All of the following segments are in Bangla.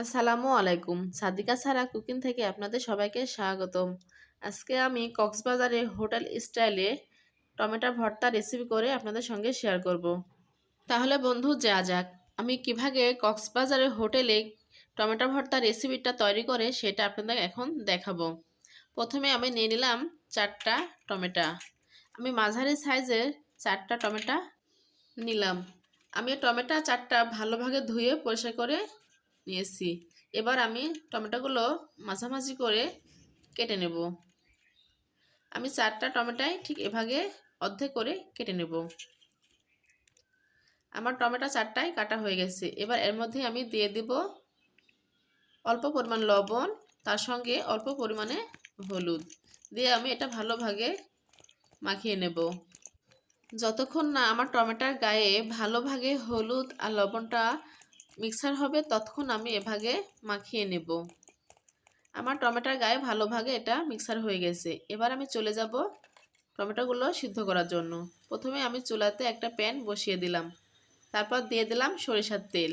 আসসালামু আলাইকুম। সাদিকা সারা কুকিং থেকে আপনাদের সবাইকে স্বাগতম। আজকে আমি কক্সবাজারে হোটেল স্টাইলে টমেটো ভর্তা রেসিপি করে আপনাদের সঙ্গে শেয়ার করব। তাহলে বন্ধু যাওয়া যাক। আমি কিভাবে কক্সবাজারের হোটেলে টমেটো ভর্তা রেসিপিটা তৈরি করে সেটা আপনাদের এখন দেখাবো। প্রথমে আমি নিয়ে নিলাম 4টা টমেটো। আমি মাঝারি সাইজের 4টা টমেটো নিলাম। আমি টমেটো 4টা ভালোভাবে ধুয়ে পরিষ্কার করে নিয়েছি। এবার আমি টমেটোগুলো মাঝামাঝি করে কেটে নেব। আমি 4টা টমেটোই ঠিক এভাবে অর্ধেক করে কেটে নেব। আমার টমেটো 4টাই কাটা হয়ে গেছে। এবার এর মধ্যে আমি দিয়ে দিব অল্প পরিমাণ লবণ, তার সঙ্গে অল্প পরিমাণে হলুদ দিয়ে আমি এটা ভালোভাবে মাখিয়ে নেব। যতক্ষণ না আমার টমেটোর গায়ে ভালোভাবে হলুদ আর লবণটা মিক্সার হবে ততক্ষণ আমি এভাবে মাখিয়ে নেব। আমার টমেটোর গায়ে ভালোভাবে এটা মিক্সার হয়ে গেছে। এবার আমি চলে যাব টমেটোগুলো সিদ্ধ করার জন্য। প্রথমে আমি চুলাতে একটা প্যান বসিয়ে দিলাম। তারপর দিয়ে দিলাম সরিষার তেল।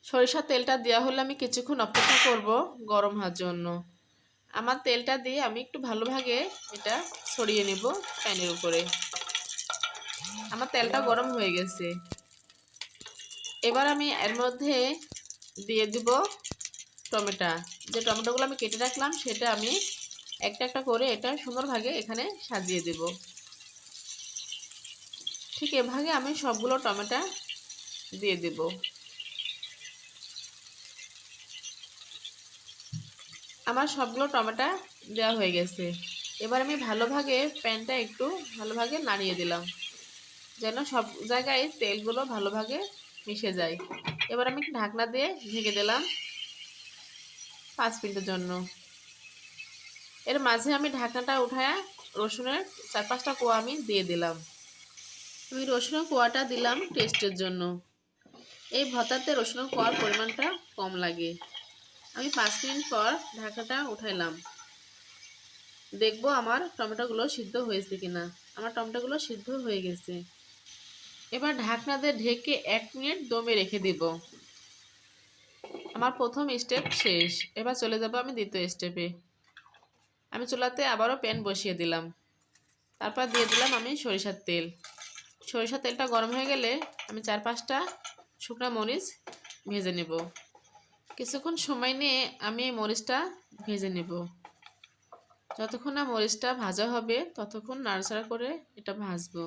সরিষার তেলটা দেওয়া হলে আমি কিছুক্ষণ অপেক্ষা করব গরম হওয়ার জন্য। আমার তেলটা দিয়ে আমি একটু ভালোভাবে এটা ছড়িয়ে নেব প্যানের উপরে। আমার তেলটা গরম হয়ে গেছে। এবার আমি এর মধ্যে দিয়ে দিব টমেটো। যে টমেটোগুলো আমি কেটে রাখলাম সেটা আমি একটা একটা করে এটা সুন্দরভাবে এখানে সাজিয়ে দেব। ঠিক এভাবে আমি সবগুলো টমেটো দিয়ে দেব। আমার সবগুলো টমেটো দেওয়া হয়ে গেছে। এবার আমি ভালোভাবে প্যানটা একটু ভালোভাবে নাড়িয়ে দিলাম যেন সব জায়গায় তেলগুলো ভালোভাবে মিশে যায়। এবার আমি ঢাকনা দিয়ে ঢেকে দিলাম 5 মিনিটের জন্য। এর মাঝে আমি ঢাকনাটা উঠায়া রসুনের 4-5টা কোয়া আমি দিয়ে দিলাম। আমি রসুনের কোয়াটা দিলাম টেস্টের জন্য। এই ভর্তাতে রসুনের কোয়ার পরিমাণটা কম লাগে। আমি 5 মিনিট পর ঢাকনাটা উঠাইলাম। দেখবো আমার টমেটোগুলো সিদ্ধ হয়েছে কিনা। আমার টমেটোগুলো সিদ্ধ হয়ে গেছে। এবার ঢাকনা দিয়ে ঢেকে 1 মিনিট দমে রেখে দিব। আমার প্রথম স্টেপ শেষ। এবার চলে যাব আমি দ্বিতীয় স্টেপে। আমি চুলাতে আবারও প্যান বসিয়ে দিলাম। তারপর দিয়ে দিলাম আমি সরিষার তেল। সরিষার তেলটা গরম হয়ে গেলে আমি 4-5টা শুকনো মরিচ ভেজে নেব। কিছুক্ষণ সময় নিয়ে আমি এই মরিচটা ভেজে নেব। যতক্ষণ না মরিচটা ভাজা হবে ততক্ষণ নাড়াচাড়া করে এটা ভাজবো।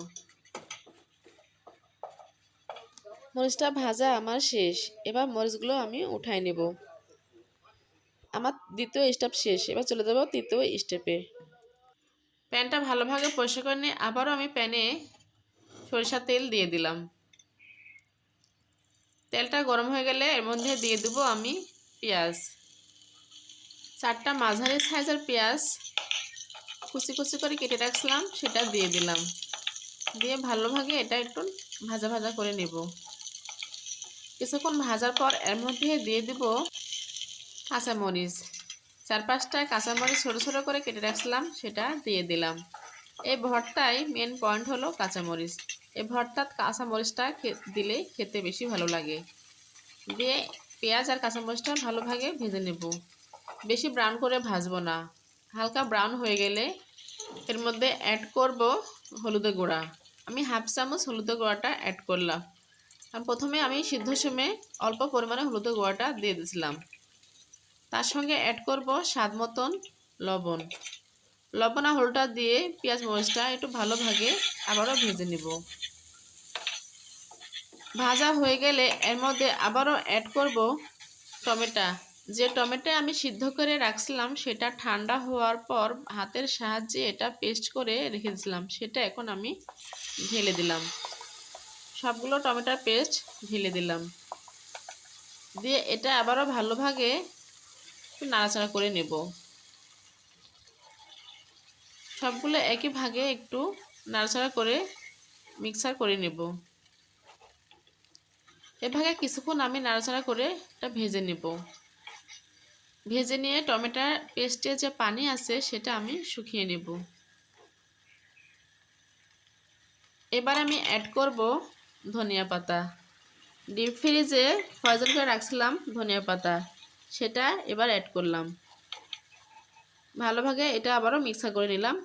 মরিচটা ভাজা আমার শেষ। এবার মরিচগুলো আমি উঠাই নেব। আমার দ্বিতীয় স্টেপ শেষ। এবার চলে যাব তৃতীয় স্টেপে। প্যানটা ভালোভাবে পরিষ্কার করে নিয়ে আবারও আমি প্যানে সরিষার তেল দিয়ে দিলাম। তেলটা গরম হয়ে গেলে এর মধ্যে দিয়ে দেবো আমি পেঁয়াজ। 4টা মাঝারি সাইজের পেঁয়াজ কুচি কুচি করে কেটে রাখছিলাম সেটা দিয়ে দিলাম। দিয়ে ভালোভাবে এটা একটু ভাজা ভাজা করে নেব। কিছুক্ষণ ভাজার পর এর মধ্যে দিয়ে দেব কাঁচামরিচ। 4-5টা কাঁচামরিচ ছোটো ছোটো করে কেটে রাখছিলাম সেটা দিয়ে দিলাম। এই ভর্তায় মেন পয়েন্ট হলো কাঁচামরিচ। এই ভর্তার কাঁচামরিচটা দিলে খেতে বেশি ভালো লাগে। দিয়ে পেঁয়াজ আর কাঁচামরিচটা ভালোভাবে ভেজে নেব। বেশি ব্রাউন করে ভাজবো না। হালকা ব্রাউন হয়ে গেলে এর মধ্যে অ্যাড করব হলুদের গুঁড়া। আমি 1/2 চামচ হলুদের গুঁড়াটা অ্যাড করলাম। প্রথমে আমি সিদ্ধ সময়ে অল্প পরিমাণে হলুদের গুঁড়াটা দিয়ে দিয়েছিলাম। তার সঙ্গে অ্যাড করব স্বাদ মতন লবণ। লবণ আর হলুদটা দিয়ে পেঁয়াজ মরিচটা একটু ভালোভাবে আবারও ভেজে নেব। ভাজা হয়ে গেলে এর মধ্যে আবারও অ্যাড করব টমেটো। যে টমেটো আমি সিদ্ধ করে রাখছিলাম সেটা ঠান্ডা হওয়ার পর হাতের সাহায্যে এটা পেস্ট করে রেখে দিয়েছিলাম সেটা এখন আমি ঢেলে দিলাম। সবগুলো টমেটোর পেস্ট ঢেলে দিলাম। দিয়ে এটা আবারও ভালোভাবে একটু নাড়াচাড়া করে নেব। সবগুলো একই ভাগে একটু নাড়াচাড়া করে মিক্সার করে নেব। এভাবে কিছুক্ষণ আমি নাড়াচাড়া করে এটা ভেজে নেব। ভেজে নিয়ে টমেটোর পেস্টে যে পানি আছে সেটা আমি শুকিয়ে নেব। এবার আমি অ্যাড করব ধনিয়া পাতা। ডিপ ফ্রিজে ফ্রোজেন করে রাখছিলাম ধনিয়া পাতা, সেটা এবার অ্যাড করলাম। ভালোভাবে এটা আবারও মিক্সার করে নিলাম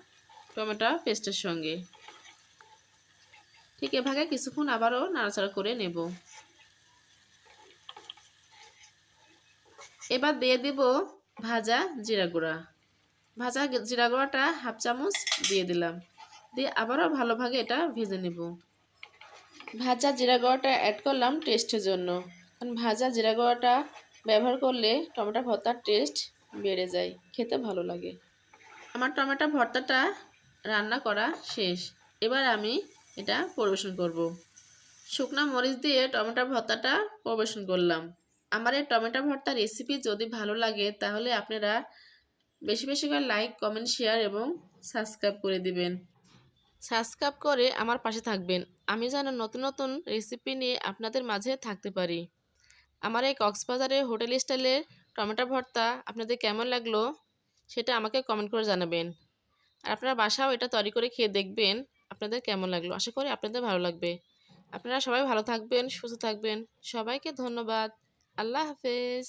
টমেটো পেস্টের সঙ্গে। ঠিক এভাবে কিছুক্ষণ আবারও নাড়াচাড়া করে নেব। এবার দিয়ে দিব ভাজা জিরা গুঁড়া। ভাজা জিরা গুঁড়াটা হাফ চামচ দিয়ে দিলাম, দিয়ে আবারও ভালোভাবে এটা ভেজে নেব। ভাজা জিরা গুঁড়াটা অ্যাড করলাম টেস্টের জন্য, কারণ ভাজা জিরা গুঁড়াটা ব্যবহার করলে টমেটো ভর্তার টেস্ট বেড়ে যায়, খেতে ভালো লাগে। আমার টমেটো ভর্তাটা রান্না করা শেষ। এবার আমি এটা পরিবেশন করব। শুকনো মরিচ দিয়ে টমেটো ভর্তাটা পরিবেশন করলাম। আমার এই টমেটো ভর্তা রেসিপি যদি ভালো লাগে তাহলে আপনারা বেশি বেশি করে লাইক, কমেন্ট, শেয়ার এবং সাবস্ক্রাইব করে দিবেন। সাবস্ক্রাইব করে আমার পাশে থাকবেন, আমি যেন নতুন নতুন রেসিপি নিয়ে আপনাদের মাঝে থাকতে পারি। আমার এই কক্সবাজারের হোটেল স্টাইলের টমেটো ভর্তা আপনাদের কেমন লাগলো সেটা আমাকে কমেন্ট করে জানাবেন। আর আপনারা বাসাও এটা তৈরি করে খেয়ে দেখবেন আপনাদের কেমন লাগলো। আশা করি আপনাদের ভালো লাগবে। আপনারা সবাই ভালো থাকবেন, সুস্থ থাকবেন। সবাইকে ধন্যবাদ। আল্লাহ হাফেজ।